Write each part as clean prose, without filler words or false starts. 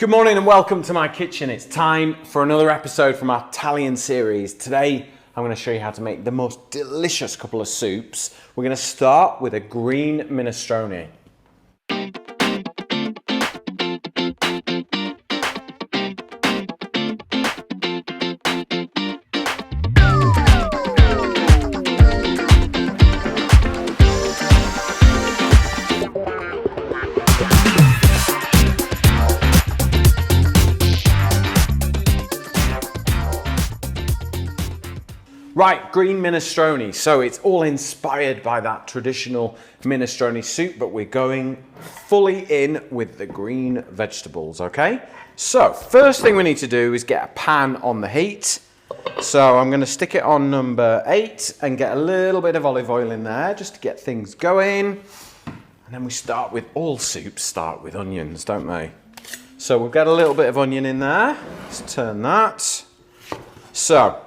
Good morning and welcome to my kitchen. It's time for another episode from our Italian series. Today I'm going to show you how to make the most delicious couple of soups. We're going to start with a green minestrone. Right, green minestrone. So it's all inspired by that traditional minestrone soup, but we're going fully in with the green vegetables, okay? So first thing we need to do is get a pan on the heat. So I'm going to stick it on number 8 and get a little bit of olive oil in there just to get things going. And then we start with, all soups start with onions, don't they? So we'll get a little bit of onion in there. Let's turn that. So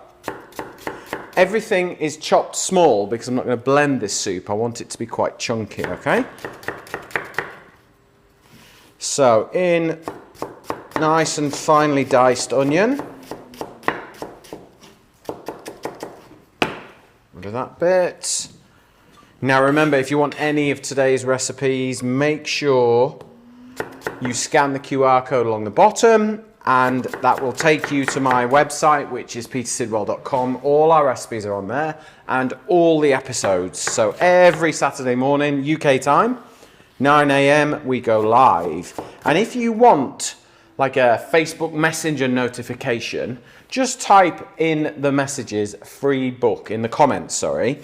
everything is chopped small because I'm not going to blend this soup. I want it to be quite chunky, okay? So in nice and finely diced onion. Rid of that bit. Now remember, if you want any of today's recipes, make sure you scan the QR code along the bottom, and that will take you to my website, which is petersidwell.com. All our recipes are on there and all the episodes. So every Saturday morning, UK time, 9 a.m, we go live. And if you want like a Facebook Messenger notification, just type in the messages free book in the comments, sorry,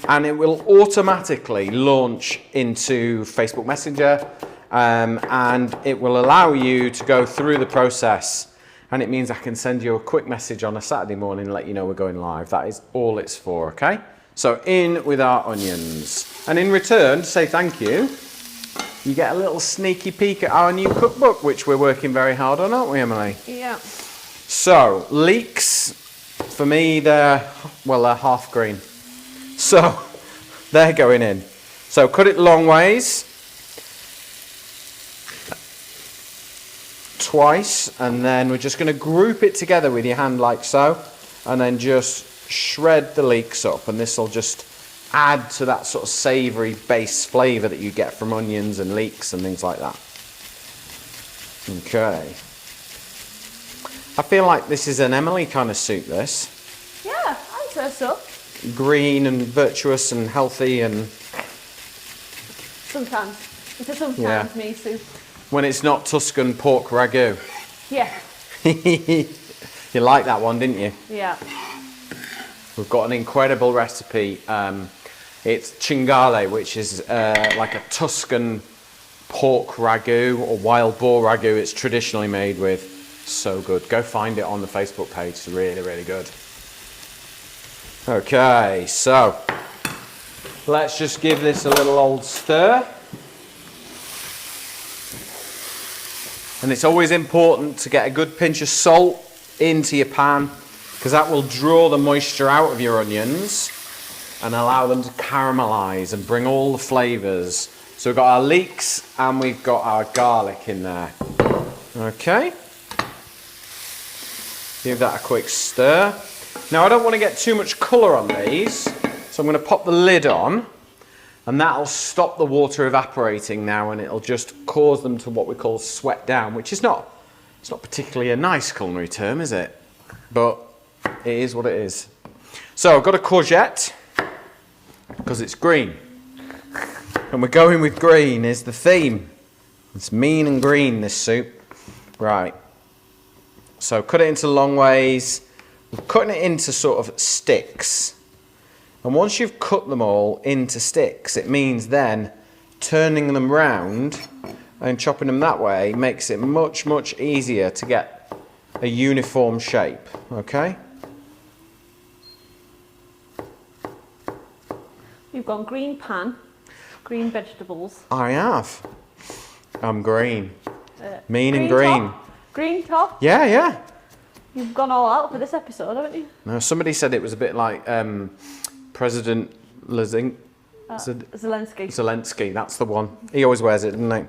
and it will automatically launch into Facebook Messenger. And it will allow you to go through the process, and it means I can send you a quick message on a Saturday morning and let you know we're going live. That is all it's for, okay? So in with our onions, and in return to say thank you, you get a little sneaky peek at our new cookbook, which we're working very hard on, aren't we, Emily? Yeah. So leeks, for me, they're half green, so they're going in. So cut it long ways, twice, and then we're just going to group it together with your hand like so, and then just shred the leeks up, and this will just add to that sort of savoury base flavour that you get from onions and leeks and things like that. Okay. I feel like this is an Emily kind of soup, this. Yeah, I'd say so. Green and virtuous and healthy and... Sometimes. It's a sometimes Yeah. me soup. When it's not Tuscan pork ragu. Yeah. You liked that one, didn't you? Yeah. We've got an incredible recipe. It's cingale, which is like a Tuscan pork ragu or wild boar ragu. It's traditionally made with. So good. Go find it on the Facebook page. It's really, really good. Okay, so let's just give this a little old stir. And it's always important to get a good pinch of salt into your pan, because that will draw the moisture out of your onions and allow them to caramelize and bring all the flavors. So we've got our leeks and we've got our garlic in there. Okay. Give that a quick stir. Now I don't want to get too much color on these, so I'm going to pop the lid on. And that'll stop the water evaporating now, and it'll just cause them to what we call sweat down, which is not, it's not particularly a nice culinary term, is it? But it is what it is. So I've got a courgette, because it's green. And we're going with green is the theme. It's mean and green, this soup. Right. So cut it into long ways. We're cutting it into sort of sticks. And once you've cut them all into sticks, it means then turning them round and chopping them that way makes it much, much easier to get a uniform shape, okay? You've gone green pan, green vegetables. I have. I'm green. Mean green and green. Top, green top. Yeah, yeah. You've gone all out for this episode, haven't you? No, somebody said it was a bit like President Zelensky. Zelensky, that's the one. He always wears it, doesn't he?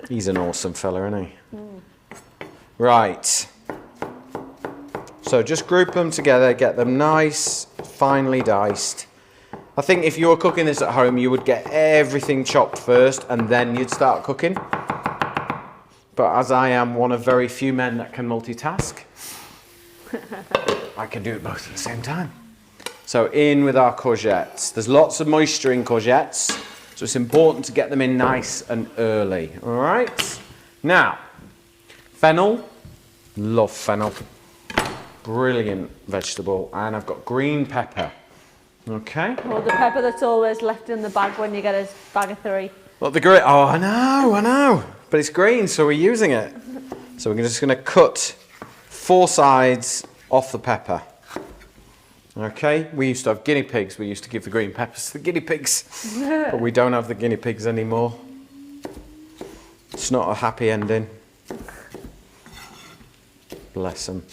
He's an awesome fella, isn't he? Right. So just group them together, get them nice, finely diced. I think if you were cooking this at home, you would get everything chopped first and then you'd start cooking. But as I am one of very few men that can multitask, I can do it both at the same time. So in with our courgettes. There's lots of moisture in courgettes, so it's important to get them in nice and early. All right. Now, fennel. Love fennel. Brilliant vegetable. And I've got green pepper. Okay. Or the pepper that's always left in the bag when you get a bag of 3. Look, the green. Oh, I know. But it's green, so we're using it. So we're just going to cut 4 sides off the pepper. Okay. We used to have guinea pigs. We used to give the green peppers to the guinea pigs. But we don't have the guinea pigs anymore. It's not a happy ending. Bless them.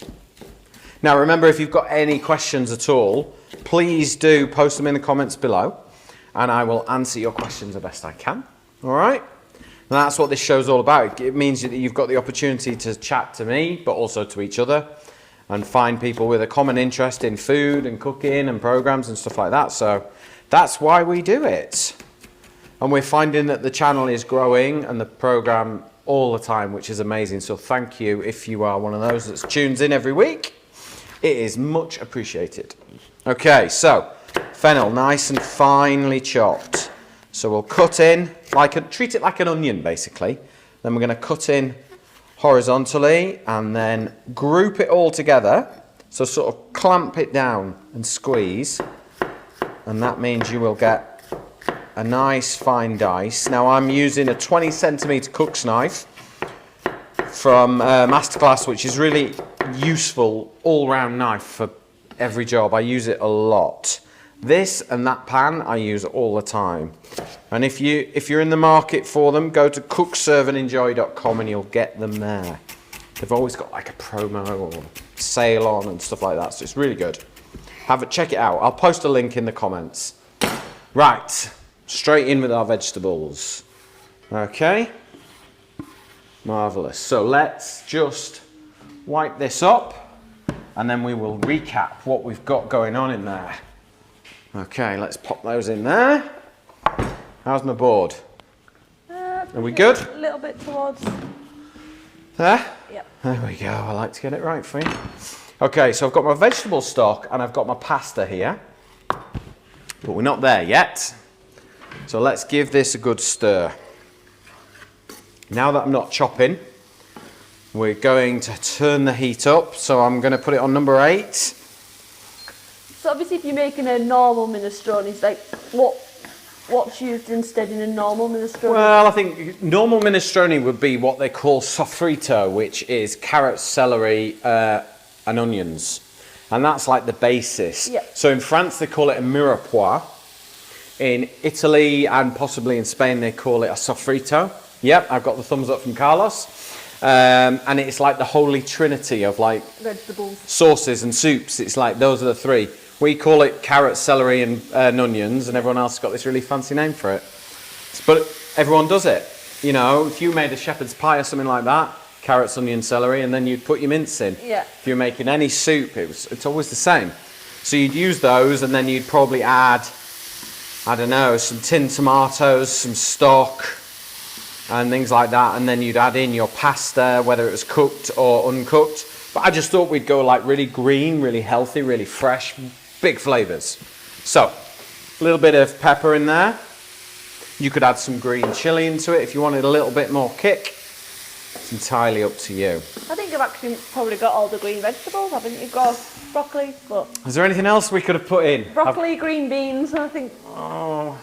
Now remember, if you've got any questions at all, please do post them in the comments below and I will answer your questions the best I can. All right? And that's what this show's all about. It means that you've got the opportunity to chat to me, but also to each other and find people with a common interest in food and cooking and programs and stuff like that. So that's why we do it. And we're finding that the channel is growing and the program all the time, which is amazing. So thank you if you are one of those that tunes in every week. It is much appreciated. Okay, so fennel, nice and finely chopped. So we'll cut in, treat it like an onion basically. Then we're going to cut in horizontally and then group it all together. So sort of clamp it down and squeeze. And that means you will get a nice fine dice. Now I'm using a 20 centimetre cook's knife from Masterclass, which is really useful all-round knife for every job. I use it a lot. This and that pan I use all the time. And if you're in the market for them, go to cookserveandenjoy.com and you'll get them there. They've always got like a promo or sale on and stuff like that, so it's really good. Check it out. I'll post a link in the comments. Right, straight in with our vegetables. Okay. Marvellous. So let's just wipe this up and then we will recap what we've got going on in there. Okay, let's pop those in there. How's my board? Are we good? A little bit towards there? Yep. There we go. I like to get it right for you. Okay, so I've got my vegetable stock and I've got my pasta here. But we're not there yet. So let's give this a good stir. Now that I'm not chopping, we're going to turn the heat up. So I'm going to put it on number 8. So obviously if you're making a normal minestrone, it's like what's used instead in a normal minestrone? Well, I think normal minestrone would be what they call sofrito, which is carrots, celery and onions. And that's like the basis. Yep. So in France they call it a mirepoix. In Italy and possibly in Spain they call it a sofrito. Yep, I've got the thumbs up from Carlos. And it's like the holy trinity of like vegetables, sauces and soups. It's like those are the 3. We call it carrot, celery and onions, and everyone else has got this really fancy name for it. But everyone does it. You know, if you made a shepherd's pie or something like that, carrots, onion, celery, and then you'd put your mince in. Yeah. If you're making any soup, it's always the same. So you'd use those and then you'd probably add, I don't know, some tinned tomatoes, some stock, and things like that, and then you'd add in your pasta, whether it was cooked or uncooked. But I just thought we'd go like really green, really healthy, really fresh, big flavours. So, a little bit of pepper in there. You could add some green chilli into it if you wanted a little bit more kick. It's entirely up to you. I think I've actually probably got all the green vegetables, haven't you? Got broccoli, but... Is there anything else we could have put in? Broccoli, green beans, I think... Oh,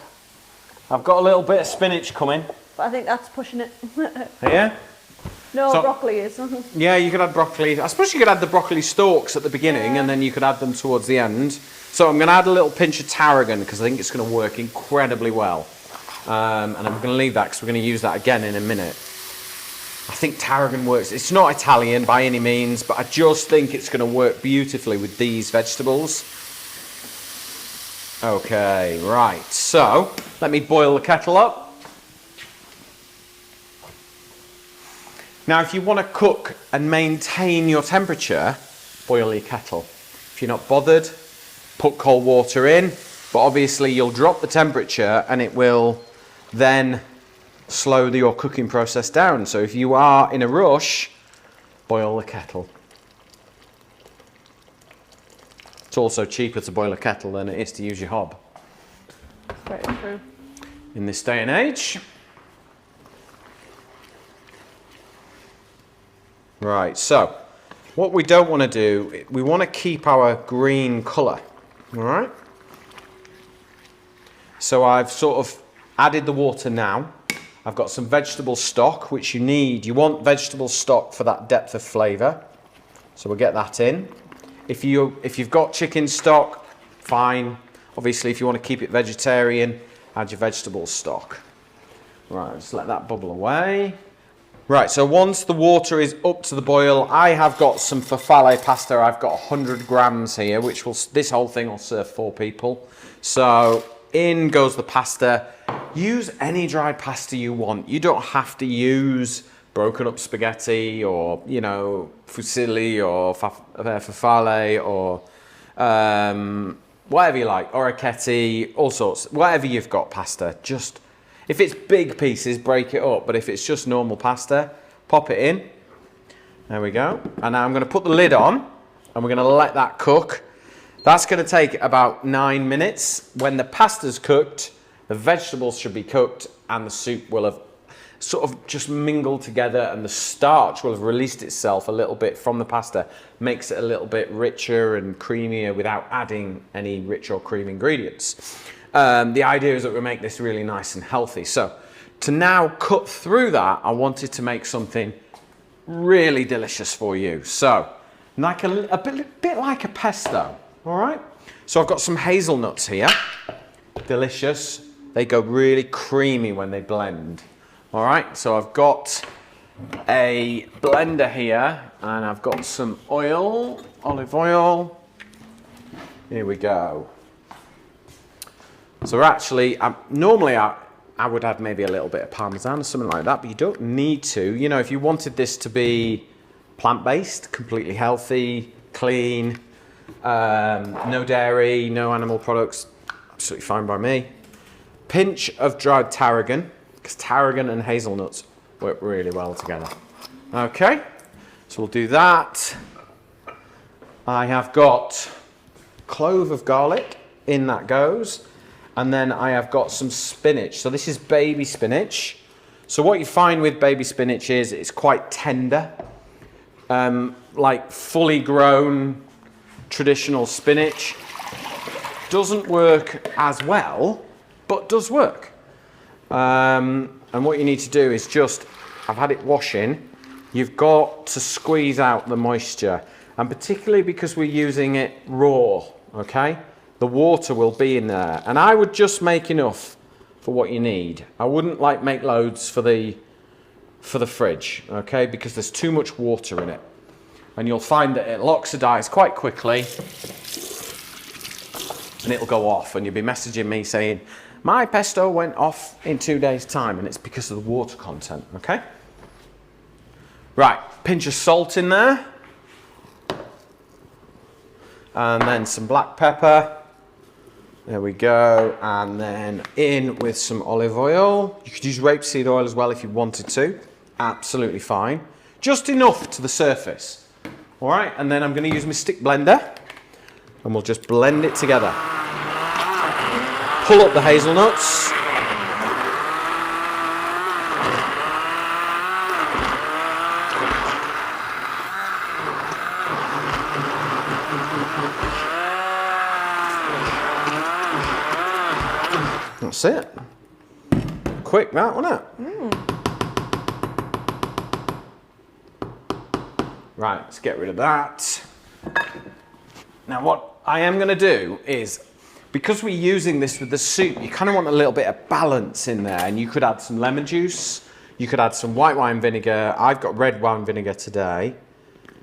I've got a little bit of spinach coming. But I think that's pushing it. Yeah? No, So- broccoli is. Yeah, you could add broccoli. I suppose you could add the broccoli stalks at the beginning and then you could add them towards the end. So I'm going to add a little pinch of tarragon because I think it's going to work incredibly well. And I'm going to leave that because we're going to use that again in a minute. I think tarragon works. It's not Italian by any means, but I just think it's going to work beautifully with these vegetables. Okay, right. So let me boil the kettle up. Now, if you want to cook and maintain your temperature, boil your kettle. If you're not bothered, put cold water in, but obviously you'll drop the temperature and it will then slow your cooking process down. So if you are in a rush, boil the kettle. It's also cheaper to boil a kettle than it is to use your hob. Very true. In this day and age. Right, so what we don't want to do, we want to keep our green colour, all right? So I've sort of added the water now. I've got some vegetable stock, which you need. You want vegetable stock for that depth of flavour. So we'll get that in. If you've got chicken stock, fine. Obviously, if you want to keep it vegetarian, add your vegetable stock. Right, just let that bubble away. Right, so once the water is up to the boil, I have got some farfalle pasta. I've got 100 grams here, which this whole thing will serve 4 people. So in goes the pasta. Use any dried pasta you want. You don't have to use broken up spaghetti or, you know, fusilli or farfalle or whatever you like, orecchiette, all sorts. Whatever you've got pasta, just... If it's big pieces, break it up. But if it's just normal pasta, pop it in. There we go. And now I'm going to put the lid on and we're going to let that cook. That's going to take about 9 minutes. When the pasta's cooked, the vegetables should be cooked and the soup will have sort of just mingled together and the starch will have released itself a little bit from the pasta. Makes it a little bit richer and creamier without adding any rich or creamy ingredients. The idea is that we make this really nice and healthy. So to now cut through that, I wanted to make something really delicious for you. So like a bit like a pesto, all right? So I've got some hazelnuts here. Delicious. They go really creamy when they blend. All right, so I've got a blender here and I've got some oil, olive oil. Here we go. So actually, normally I would add maybe a little bit of Parmesan or something like that, but you don't need to. You know, if you wanted this to be plant-based, completely healthy, clean, no dairy, no animal products, absolutely fine by me. Pinch of dried tarragon, because tarragon and hazelnuts work really well together. Okay, so we'll do that. I have got clove of garlic, in that goes. And then I have got some spinach. So this is baby spinach. So what you find with baby spinach is it's quite tender. Like fully grown traditional spinach. Doesn't work as well, but does work. And what you need to do is just, I've had it washing, you've got to squeeze out the moisture. And particularly because we're using it raw, okay? The water will be in there. And I would just make enough for what you need. I wouldn't like make loads for the fridge, okay? Because there's too much water in it. And you'll find that it'll oxidize quite quickly and it'll go off and you'll be messaging me saying, my pesto went off in 2 days' time, and it's because of the water content, okay? Right, pinch of salt in there. And then some black pepper. There we go, and then in with some olive oil. You could use rapeseed oil as well if you wanted to. Absolutely fine. Just enough to the surface. All right, and then I'm going to use my stick blender, and we'll just blend it together. Pull up the hazelnuts. That's it. Quick that, wasn't it? Right, let's get rid of that. Now what I am going to do is, because we're using this with the soup, you kind of want a little bit of balance in there, and you could add some lemon juice, you could add some white wine vinegar. I've got red wine vinegar today.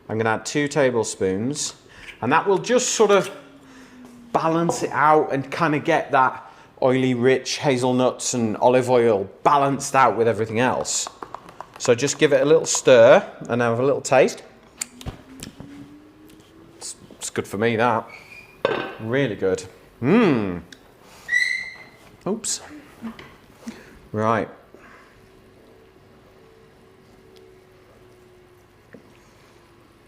I'm going to add 2 tablespoons, and that will just sort of balance it out and kind of get that oily, rich hazelnuts and olive oil balanced out with everything else. So just give it a little stir and have a little taste. It's good for me, that. Really good. Mmm. Oops. Right.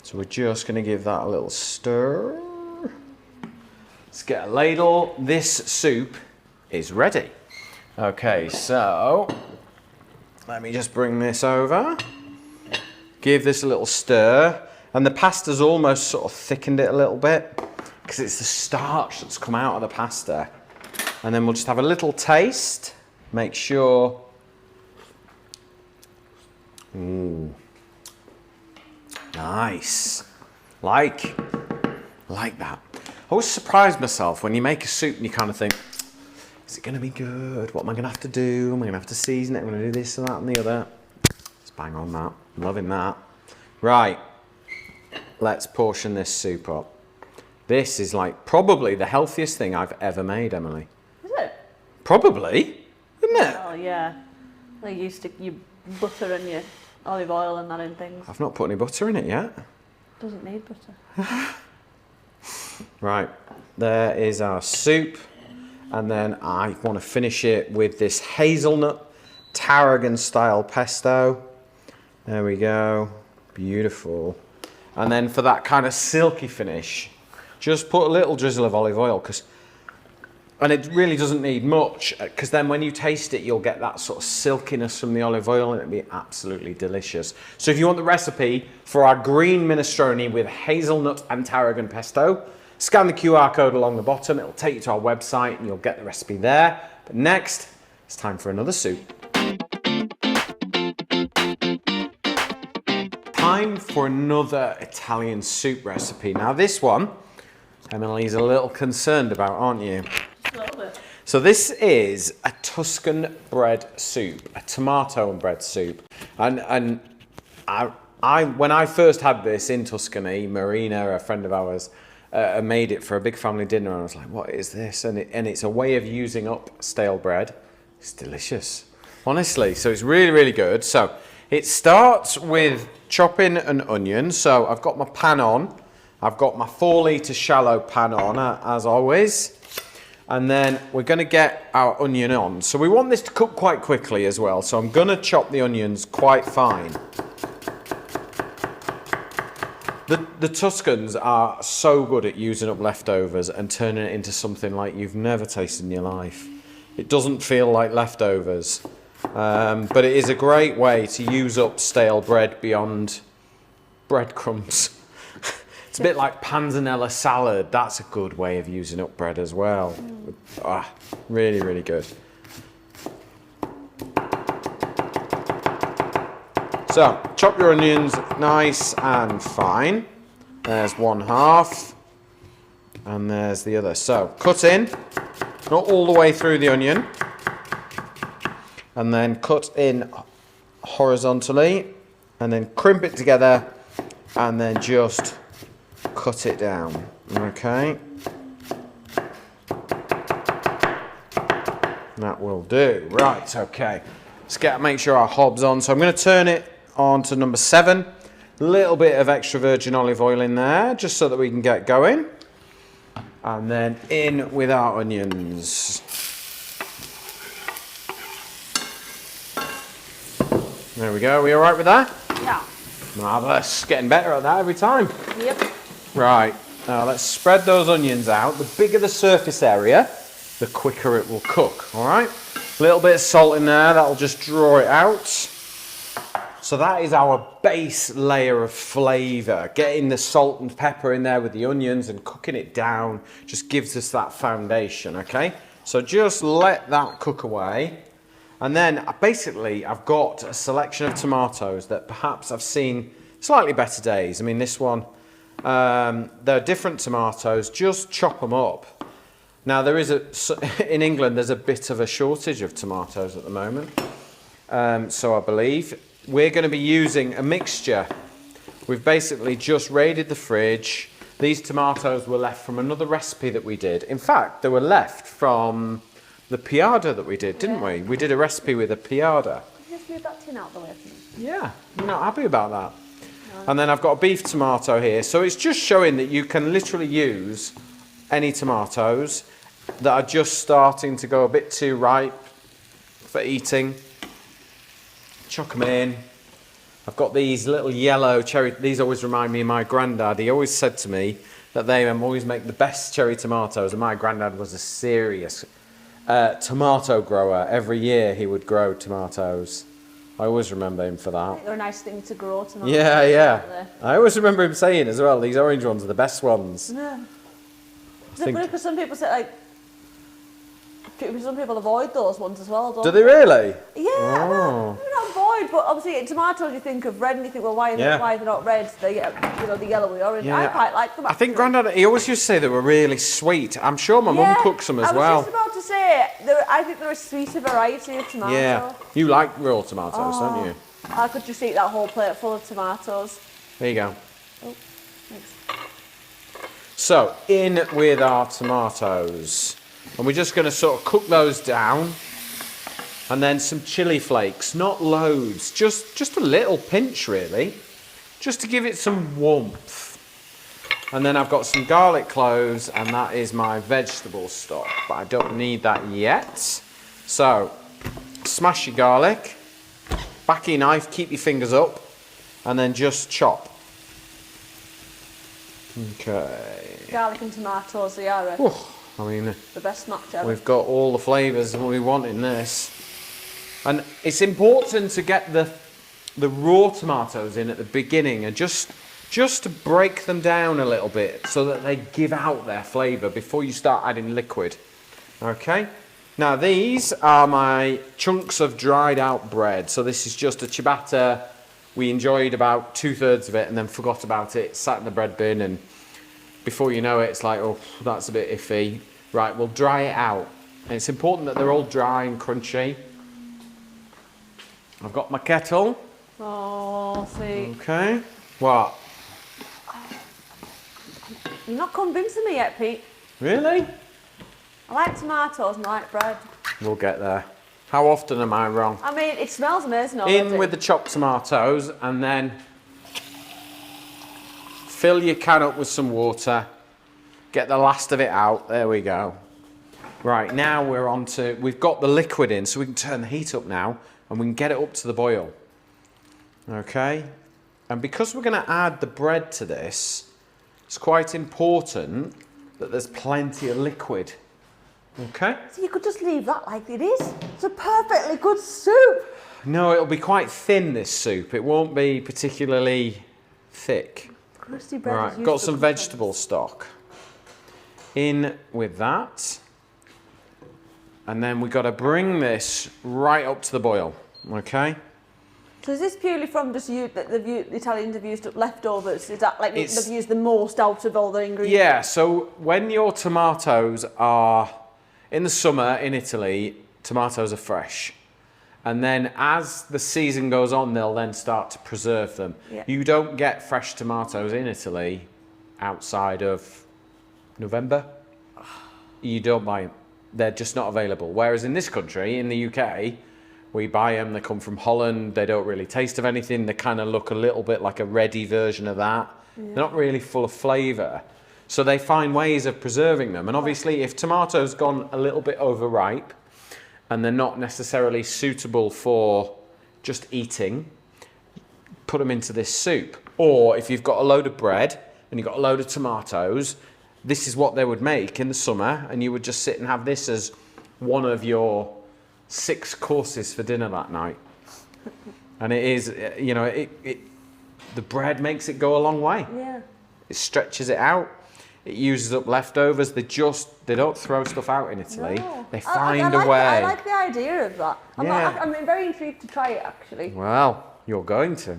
So we're just going to give that a little stir. Let's get a ladle. This soup is ready. Okay, so let me just bring this over. Give this a little stir. And the pasta's almost sort of thickened it a little bit because it's the starch that's come out of the pasta. And then we'll just have a little taste. Make sure. Ooh. Nice. Like that. I always surprise myself when you make a soup and you kind of think, is it going to be good? What am I going to have to do? Am I going to have to season it? I'm going to do this and that and the other. It's bang on that. I'm loving that. Right. Let's portion this soup up. This is like probably the healthiest thing I've ever made, Emily. Is it? Probably, isn't it? Oh yeah. Like you stick your butter and your olive oil and that in things. I've not put any butter in it yet. Doesn't need butter. Right, there is our soup. And then I want to finish it with this hazelnut tarragon style pesto. There we go. Beautiful. And then for that kind of silky finish, just put a little drizzle of olive oil, and it really doesn't need much, because then when you taste it, you'll get that sort of silkiness from the olive oil, and it'll be absolutely delicious. So if you want the recipe for our green minestrone with hazelnut and tarragon pesto, scan the QR code along the bottom. It'll take you to our website, and you'll get the recipe there. But next, it's time for another soup. Time for another Italian soup recipe. Now this one, Emily's a little concerned about, aren't you? A little bit. So this is a Tuscan bread soup, a tomato and bread soup. And I when I first had this in Tuscany, Marina, a friend of ours, made it for a big family dinner, and I was like, what is this? And it's a way of using up stale bread. It's delicious, honestly. So it's really, really good. So it starts with chopping an onion. So I've got my pan on. I've got my 4-litre shallow pan on, as always. And then we're going to get our onion on. So we want this to cook quite quickly as well. So I'm going to chop the onions quite fine. The Tuscans are so good at using up leftovers and turning it into something like you've never tasted in your life. It doesn't feel like leftovers. But it is a great way to use up stale bread beyond breadcrumbs. It's a bit like panzanella salad. That's a good way of using up bread as well. Really, really good. So, chop your onions nice and fine. There's one half. And there's the other. So, cut in. Not all the way through the onion. And then cut in horizontally. And then crimp it together. And then just cut it down. Okay. That will do. Right, okay. Let's make sure our hob's on. So I'm going to turn it on to number 7. A little bit of extra virgin olive oil in there, just so that we can get going. And then in with our onions. There we go. Are we all right with that? Yeah. Marvellous. Getting better at that every time. Yep. Right. Now let's spread those onions out. The bigger the surface area, the quicker it will cook. All right. A little bit of salt in there. That'll just draw it out. So that is our base layer of flavour. Getting the salt and pepper in there with the onions and cooking it down just gives us that foundation, okay? So just let that cook away. And then basically I've got a selection of tomatoes that perhaps I've seen slightly better days. I mean, this one, they're different tomatoes. Just chop them up. Now there is in England, there's a bit of a shortage of tomatoes at the moment. So I believe we're going to be using a mixture. We've basically just raided the fridge. These tomatoes were left from another recipe that we did. In fact, they were left from the piada that we did, didn't we? We did a recipe with a piada. Just move that tin out the way for me. Yeah, you're not happy about that. No. And then I've got a beef tomato here. So it's just showing that you can literally use any tomatoes that are just starting to go a bit too ripe for eating. Chuck them in. I've got these little yellow cherry, these always remind me of my granddad. He always said to me that they always make the best cherry tomatoes, and my granddad was a serious tomato grower. Every year he would grow tomatoes. I always remember him for that. They're a nice thing to grow, tomatoes. Yeah, yeah. I always remember him saying as well, these orange ones are the best ones. Yeah. Because some people say, like, some people avoid those ones as well, don't Do they really? Yeah, well, maybe not avoid, but obviously tomatoes you think of red and you think, well, why are they not red? They get, the yellowy orange. Yeah. I quite like them. I think Grandad, he always used to say they were really sweet. I'm sure my mum cooks them as well. I was just about to say, I think they're a sweeter variety of tomato. Yeah, you like raw tomatoes, don't you? I could just eat that whole plate full of tomatoes. There you go. Oh, thanks. So, in with our tomatoes. And we're just going to sort of cook those down. And then some chili flakes, not loads, just a little pinch really, just to give it some warmth. And then I've got some garlic cloves, and that is my vegetable stock, but I don't need that yet. So, smash your garlic, back of your knife, keep your fingers up, and then just chop. Okay. Garlic and tomatoes, they are the best match ever. We've got all the flavours we want in this. And it's important to get the raw tomatoes in at the beginning and just to break them down a little bit so that they give out their flavour before you start adding liquid. Okay? Now these are my chunks of dried out bread. So this is just a ciabatta. We enjoyed about 2/3 of it and then forgot about it. Sat in the bread bin, and before you know it, it's like, oh, that's a bit iffy. Right, we'll dry it out. And it's important that they're all dry and crunchy. I've got my kettle. Oh, see. Okay. What? You're not convincing me yet, Pete. Really? I like tomatoes and I like bread. We'll get there. How often am I wrong? I mean, it smells amazing already. In with the chopped tomatoes, and then fill your can up with some water. Get the last of it out. There we go. Right, now we've got the liquid in, so we can turn the heat up now, and we can get it up to the boil. Okay? And because we're going to add the bread to this, it's quite important that there's plenty of liquid. Okay? So you could just leave that like it is. It's a perfectly good soup. No, it'll be quite thin, this soup. It won't be particularly thick. Crusty bread. Right, got some vegetable stock. In with that. And then we've got to bring this right up to the boil. Okay? So is this purely from just the Italians have used leftovers? Is that like they've used the most out of all the ingredients? Yeah, so when your tomatoes are, in the summer in Italy, tomatoes are fresh. And then as the season goes on, they'll then start to preserve them. Yeah. You don't get fresh tomatoes in Italy outside of November. You don't buy them. They're just not available. Whereas in this country, in the UK, we buy them. They come from Holland. They don't really taste of anything. They kind of look a little bit like a ready version of that. Yeah. They're not really full of flavour. So they find ways of preserving them. And obviously, if tomatoes gone a little bit overripe and they're not necessarily suitable for just eating, put them into this soup. Or if you've got a load of bread and you've got a load of tomatoes, this is what they would make in the summer, and you would just sit and have this as one of your 6 courses for dinner that night. And it is, you know, the bread makes it go a long way. Yeah. It stretches it out. It uses up leftovers. They don't throw stuff out in Italy. No. They find a way. I like the idea of that. I'm very intrigued to try it, actually. Well, you're going to.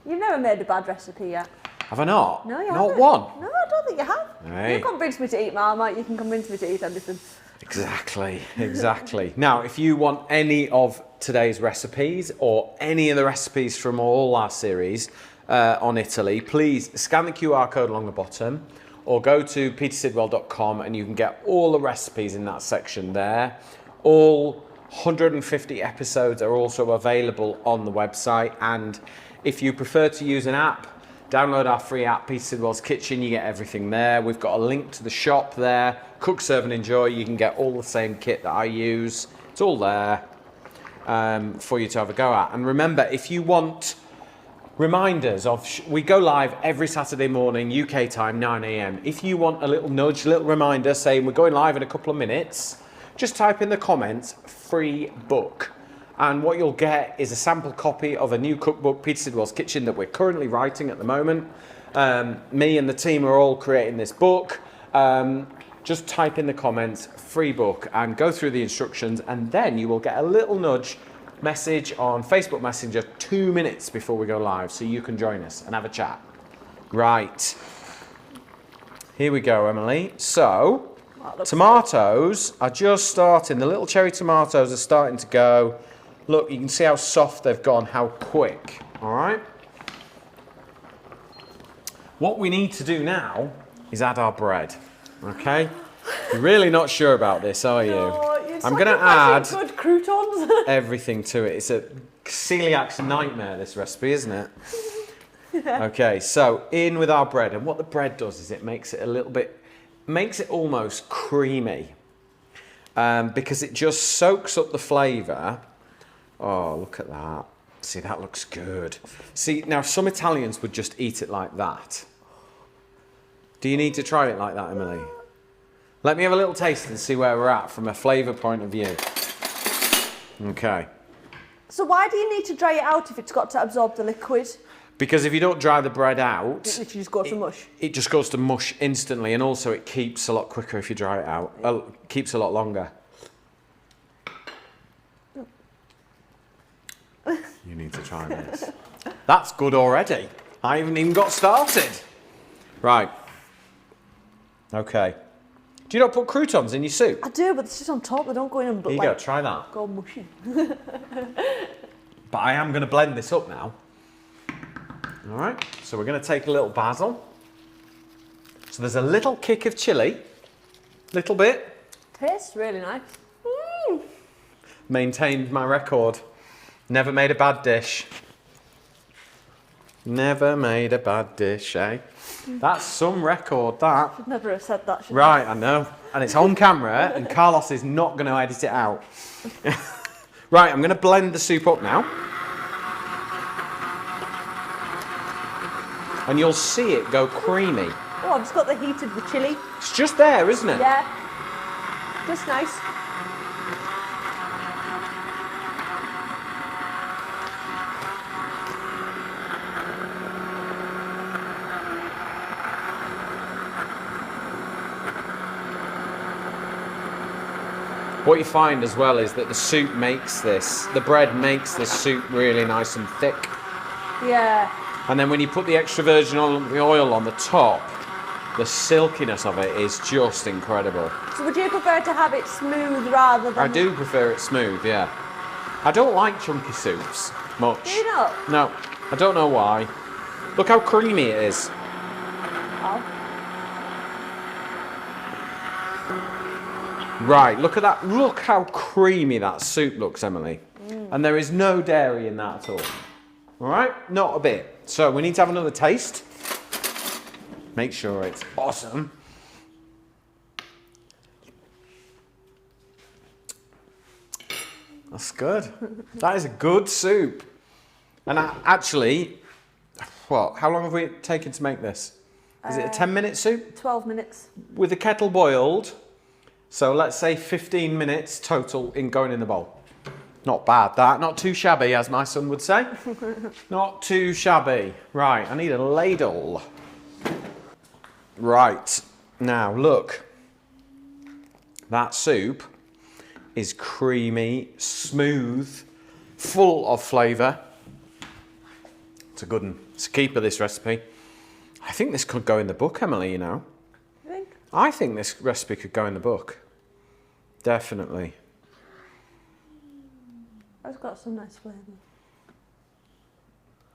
You've never made a bad recipe yet. Have I not? No, you haven't. Not one? No, I don't think you have. Hey. You convinced me to eat Marmite, you can convince me to eat anything. Exactly, exactly. Now, if you want any of today's recipes or any of the recipes from all our series on Italy, please scan the QR code along the bottom or go to petersidwell.com and you can get all the recipes in that section there. All 150 episodes are also available on the website, and if you prefer to use an app, download our free app, Peter Sidwell's Kitchen. You get everything there. We've got a link to the shop there. Cook, serve and enjoy. You can get all the same kit that I use. It's all there for you to have a go at. And remember, if you want reminders of, we go live every Saturday morning, UK time, 9 a.m. If you want a little nudge, a little reminder saying we're going live in a couple of minutes, just type in the comments, free book. And what you'll get is a sample copy of a new cookbook, Peter Sidwell's Kitchen, that we're currently writing at the moment. Me and the team are all creating this book. Just type in the comments, free book, and go through the instructions, and then you will get a little nudge message on Facebook Messenger 2 minutes before we go live, so you can join us and have a chat. Right. Here we go, Emily. So, tomatoes are just starting. The little cherry tomatoes are starting to go. Look, you can see how soft they've gone, how quick, all right? What we need to do now is add our bread, okay? You're really not sure about this, are you? No, I'm going to add good croutons. everything to it. It's a celiac's nightmare, this recipe, isn't it? Yeah. Okay, so in with our bread. And what the bread does is it makes it a little bit, makes it almost creamy, because it just soaks up the flavour. Oh, look at that. See, that looks good. See, now some Italians would just eat it like that. Do you need to try it like that, Emily? Let me have a little taste and see where we're at from a flavour point of view. Okay. So why do you need to dry it out if it's got to absorb the liquid? Because if you don't dry the bread out, It literally just goes to mush. it just goes to mush instantly, and also it keeps a lot quicker if you dry it out. It keeps a lot longer. You need to try this. That's good already. I haven't even got started. Right. Okay. Do you not put croutons in your soup? I do, but it's just on top. They don't go in and Here you go, try that. go mushy. But I am going to blend this up now. All right, so we're going to take a little basil. So there's a little kick of chilli, little bit. Tastes really nice. Mm. Maintained my record. Never made a bad dish. Never made a bad dish, eh? That's some record, that. Should never have said that, should Right, I know. And it's on camera, and Carlos is not going to edit it out. Right, I'm going to blend the soup up now. And you'll see it go creamy. Oh, I've just got the heat of the chilli. It's just there, isn't it? Yeah. Just nice. What you find as well is that the soup makes this, the bread makes this soup really nice and thick. Yeah. And then when you put the extra virgin oil on the top, the silkiness of it is just incredible. So would you prefer to have it smooth rather than... I do prefer it smooth, yeah. I don't like chunky soups much. Do you not? No, I don't know why. Look how creamy it is. Oh. Right, look at that. Look how creamy that soup looks, Emily. And there is no dairy in that at all. All right? Not a bit. So we need to have another taste. Make sure it's awesome. That's good. That is a good soup. And actually, what? How long have we taken to make this? Is it a 10-minute soup? 12 minutes. With the kettle boiled. So let's say 15 minutes total in going in the bowl. Not bad, that. Not too shabby, as my son would say. Not too shabby. Right, I need a ladle. Right, now look. That soup is creamy, smooth, full of flavour. It's a good one. It's a keeper, this recipe. I think this could go in the book, Emily, you know. You think? I think this recipe could go in the book. Definitely. It's got some nice flavour.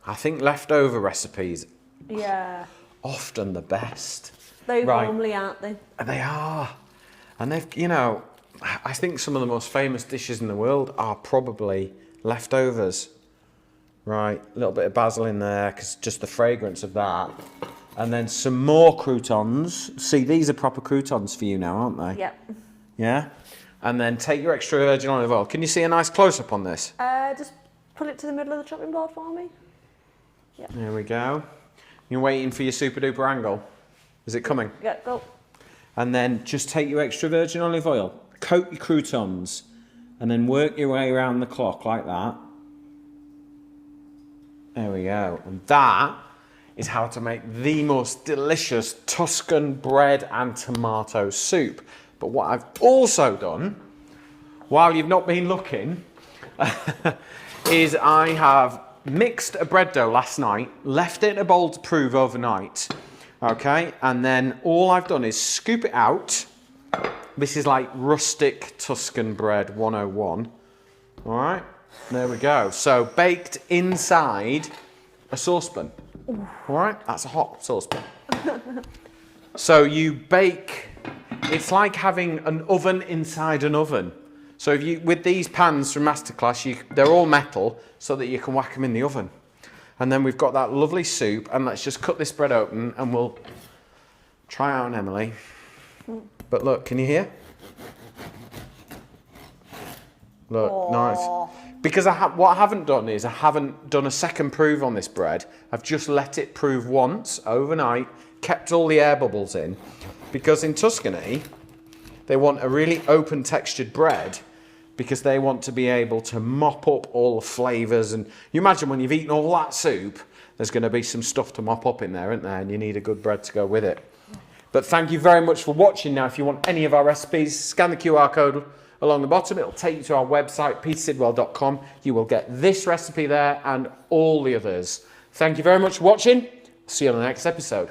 I think leftover recipes Yeah. often the best. They Right. normally aren't they? And they are. And they've, you know, I think some of the most famous dishes in the world are probably leftovers. Right, a little bit of basil in there, because just the fragrance of that. And then some more croutons. See, these are proper croutons for you now, aren't they? Yep. Yeah? And then take your extra virgin olive oil. Can you see a nice close-up on this? Just put it to the middle of the chopping board for me. Yep. There we go. You're waiting for your super-duper angle. Is it coming? Yeah, go. And then just take your extra virgin olive oil, coat your croutons, and then work your way around the clock like that. There we go. And that is how to make the most delicious Tuscan bread and tomato soup. But what I've also done, while you've not been looking, is I have mixed a bread dough last night, left it in a bowl to prove overnight. Okay, and then all I've done is scoop it out. This is like rustic Tuscan bread 101. All right, there we go. So baked inside a saucepan. All right, that's a hot saucepan. So you bake, it's like having an oven inside an oven. So if you, with these pans from Masterclass, they're all metal so that you can whack them in the oven. And then we've got that lovely soup, and let's just cut this bread open and we'll try out on Emily. But look, can you hear? Look, Aww. nice. Because what I haven't done is I haven't done a second prove on this bread. I've just let it prove once overnight, kept all the air bubbles in. Because in Tuscany, they want a really open textured bread because they want to be able to mop up all the flavours. And you imagine when you've eaten all that soup, there's going to be some stuff to mop up in there, isn't there? And you need a good bread to go with it. But thank you very much for watching. Now, if you want any of our recipes, scan the QR code along the bottom. It'll take you to our website, petersidwell.com. You will get this recipe there and all the others. Thank you very much for watching. See you on the next episode.